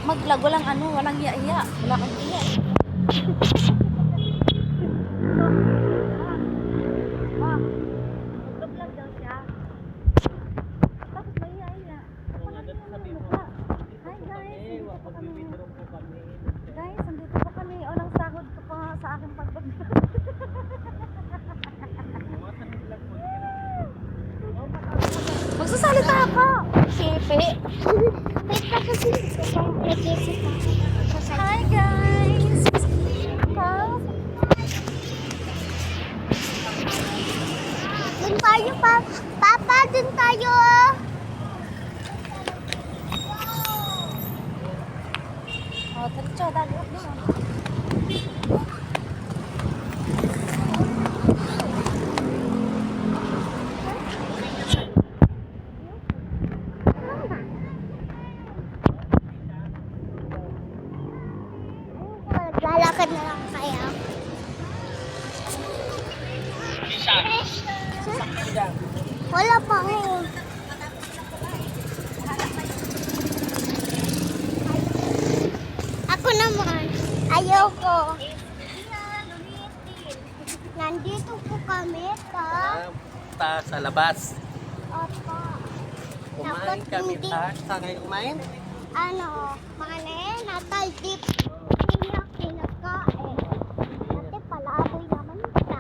Mag-vlog, walang iya-iya. Wala kang iya. Mag-vlog daw siya. Tapos may iya-iya. Hi guys, nandito po kami. Nang sahod ko pa sa aking pag-vlog. Magsasalita ako. Sipi. Hi guys. Dun tayo, Papa, dun tayo. Oh, diretso, dali ako. Lalakad na lang kaya. Wala pa ngayon. Ako naman. Ayoko. Nandito po kami Sa labas. Opo. Kumain kami ta. Saan kayo kumain? Natal dip. Hindi kinakain. Dati palaboy naman kita.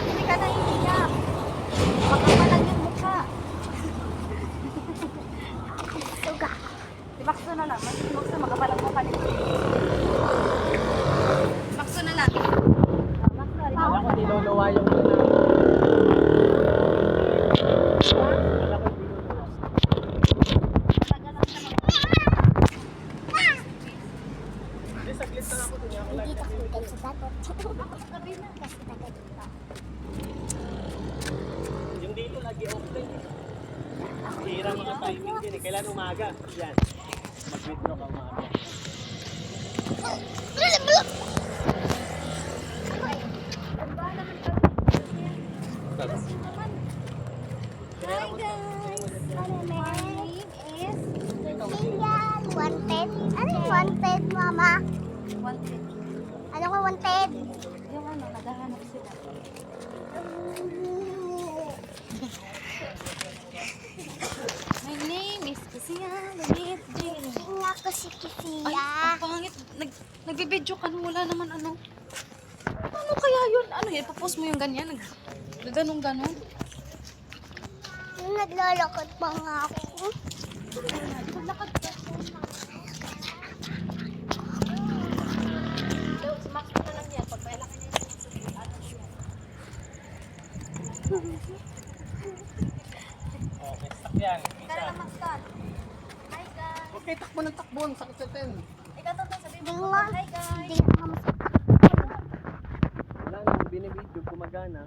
Hindi ka nahihiya. Makapalag yung mukha. Suga. Ibakso na lang. Ibakso, makapalag mukha nito. Ibakso na lang. Wala ko niluluwa yung Hindi ka kudan sa datot. Kasi taga dito. yung dito lagi open. Hirang mga timing din eh. Kailan umaga? Yan. Mag-withdraw ka umaga. Hi guys! My name is Sian. Wanted. Ano yung wanted, Mama? Wanted. Ano ko wanted? Yung naghahanap sila. My name is Kisia Lumitri. Tingnan ako si Ay, Kisia. ang pangit. Nagbibidyo ka nung wala naman ano. Ano kaya yun? Ano yun? Ipapost mo yung ganyan? Ganun-ganun? Yung naglalakad pa nga ako. Naglakad ka. Max mo na lang yan. Pag may laki niya yung ano siya. Okay, stop yan. Tara na, Max ka. Hi guys. Okay, takbo ng takbo. Sakit sa ten. Ikaw to, sabihin mo. Tingnan. Hi guys. Tingnan mo. Wala nang binibidyo gumagana.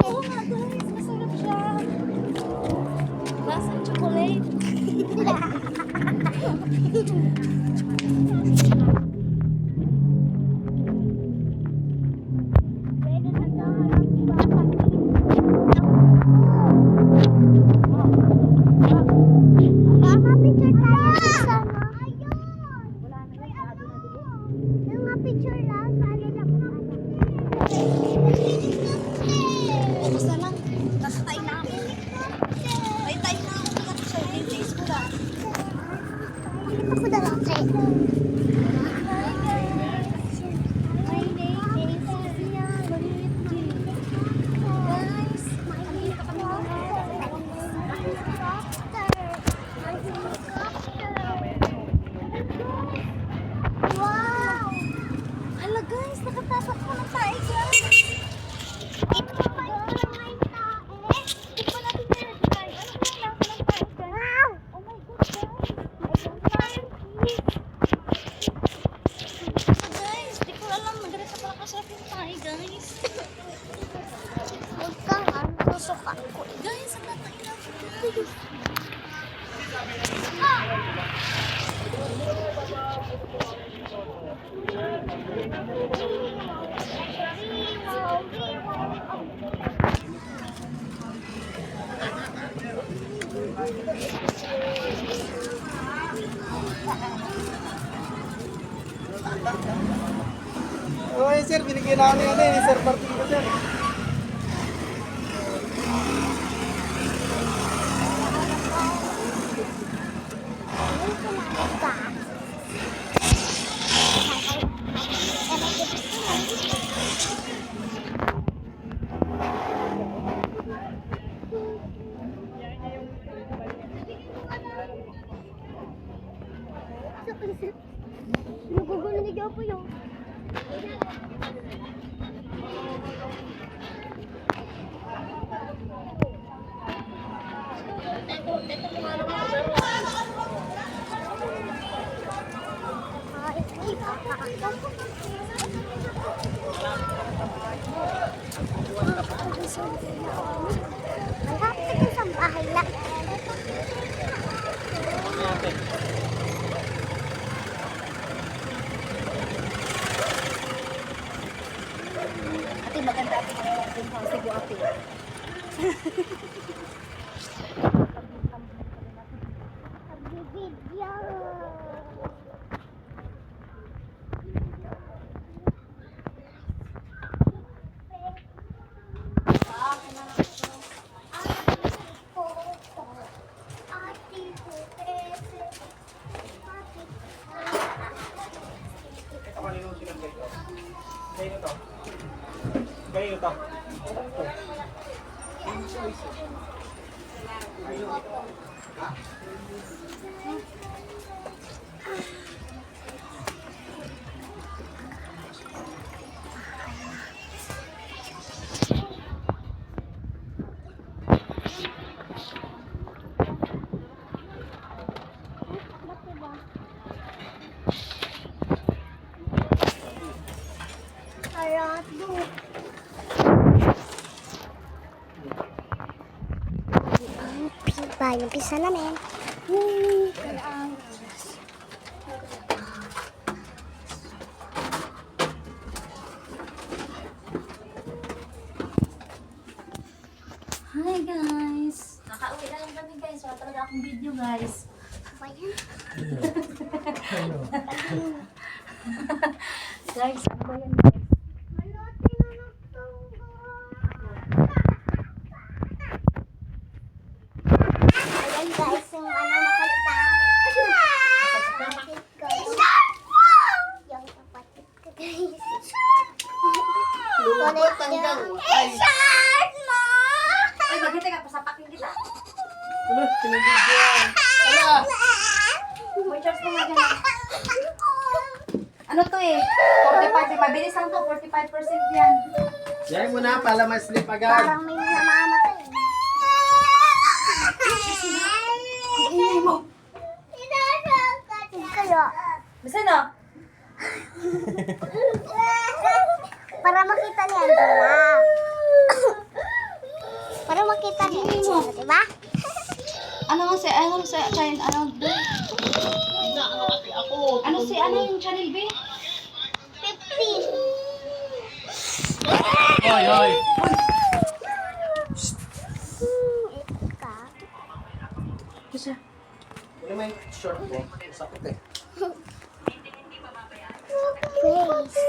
Oo nga guys, masarap siya. Lasang chocolate. My name is Sophia Loretti. Guys, my helicopter. Wow! Hala guys, nakatapak ko ng tae guys. Ito pa may tae. Ito pa natin meron guys. Ano ba yung lasa ng tae guys? Wow! Oh my God guys. Guys, di ko alam. Magalita pala kasarap yung tae guys. Huwag kang susuka ko. Guys, ang natain lang guys. Okay sir, binigyan na kami ni Sir Martino sir. Nagugulo ni Gapo yun. Malapit ko sa bahay na. Ate, maganda ate yung house ko ate. Nagbibidyo. Kayo to. Kayo to. Yung pisa namin. Hi guys! Nakauwi na lang kami guys. Wala talaga akong video guys. Ba yan? Guys, ano ba yan guys? Ayan guys, yung ano makita. Kapatid ko. Yung kapatid ko guys. Lubat hanggang. Ay, Ay, maganda ka. Pasapakin kita. ano? Sinibigyan. Ala! May charge mo nga dyan. Ano to eh? 45. Mabilis lang to. 45% yan. Diyan mo na pala ma-sleep agad. Parang may namamatay. Ang ingay mo. Kaya, Basta no? para makita niya ang dula. Para makita niya ang dula, diba? Ano si channel, ano si, ano yung channel B? 50. Hoy, hoy. Ika. Kasi, Ano may short mo? Sakit eh. Grace.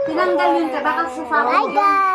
tinanggal yun ka, baka sa Bye guys!